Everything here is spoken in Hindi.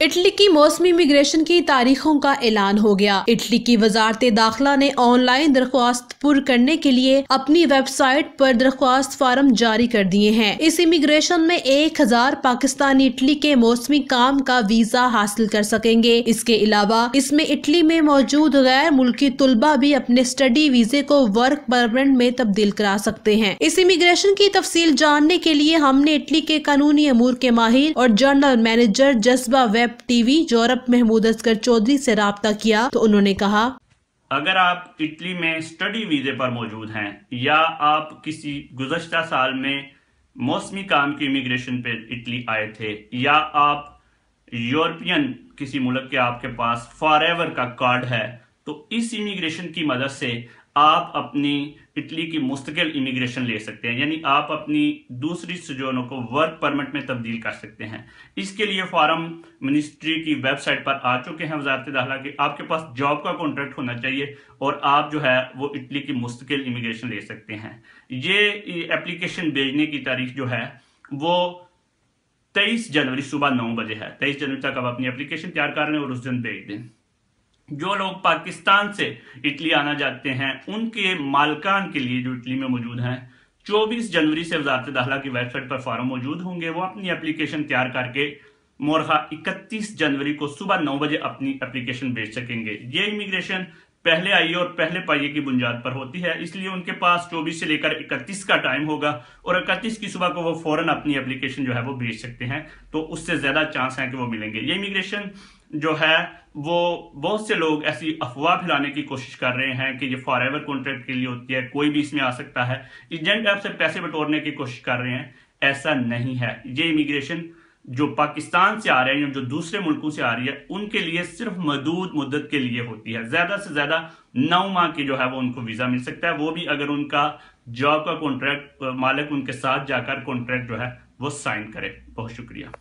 इटली की मौसमी इमिग्रेशन की तारीखों का ऐलान हो गया। इटली की वजारत दाखिला ने ऑनलाइन दरख्वास्त पुर करने के लिए अपनी वेबसाइट पर दरख्वास्त फार्म जारी कर दिए हैं। इस इमिग्रेशन में 1000 पाकिस्तानी इटली के मौसमी काम का वीजा हासिल कर सकेंगे। इसके अलावा इसमें इटली में मौजूद गैर मुल्की तुलबा भी अपने स्टडी वीजे को वर्क परमिट में तब्दील करा सकते हैं। इस इमिग्रेशन की तफसील जानने के लिए हमने इटली के कानूनी अमूर के माहिर और general manager Jazba web TV Europe Mahmood Asghar Chaudhry से राब्ता किया तो उन्होंने कहा, अगर आप इटली में स्टडी वीजे पर मौजूद हैं या आप किसी गुज़श्ता साल में मौसमी काम की इमिग्रेशन पे इटली आए थे या आप यूरोपियन किसी मुल्क के आपके पास फॉरएवर का कार्ड है, तो इस इमिग्रेशन की मदद से आप अपनी इटली की मुस्तकिल इमिग्रेशन ले सकते हैं, यानी आप अपनी दूसरी सोजोर्नो को वर्क परमिट में तब्दील कर सकते हैं। इसके लिए फॉर्म मिनिस्ट्री की वेबसाइट पर आ चुके हैं वजारत दाखिला के। आपके पास जॉब का कॉन्ट्रैक्ट होना चाहिए और आप जो है वो इटली की मुस्तकिल इमिग्रेशन ले सकते हैं। ये एप्लीकेशन भेजने की तारीख जो है वो 23 जनवरी सुबह 9 बजे है। 23 जनवरी तक आप अपनी एप्लीकेशन तैयार कर लें और उस दिन भेज दें। जो लोग पाकिस्तान से इटली आना चाहते हैं उनके मालकान के लिए जो इटली में मौजूद हैं 24 जनवरी से वजारत दाखिला की वेबसाइट पर फॉर्म मौजूद होंगे। वो अपनी एप्लीकेशन तैयार करके मोरखा 31 जनवरी को सुबह 9 बजे अपनी एप्लीकेशन भेज सकेंगे। ये इमिग्रेशन पहले आइए और पहले पाइए की बुनियाद पर होती है, इसलिए उनके पास 24 से लेकर 31 का टाइम होगा और 31 की सुबह को वो फौरन अपनी एप्लीकेशन जो है वो भेज सकते हैं, तो उससे ज्यादा चांस है कि वो मिलेंगे। ये इमिग्रेशन जो है वो बहुत से लोग ऐसी अफवाह फैलाने की कोशिश कर रहे हैं कि ये फॉरएवर कॉन्ट्रैक्ट के लिए होती है, कोई भी इसमें आ सकता है, एजेंट आपसे पैसे बटोरने की कोशिश कर रहे हैं। ऐसा नहीं है। ये इमिग्रेशन जो पाकिस्तान से आ रहे हैं, जो दूसरे मुल्कों से आ रही है, उनके लिए सिर्फ महदूद मुद्दत के लिए होती है। ज्यादा से ज्यादा 9 माह की जो है वो उनको वीजा मिल सकता है, वो भी अगर उनका जॉब का कॉन्ट्रैक्ट मालिक उनके साथ जाकर कॉन्ट्रैक्ट जो है वो साइन करे। बहुत शुक्रिया।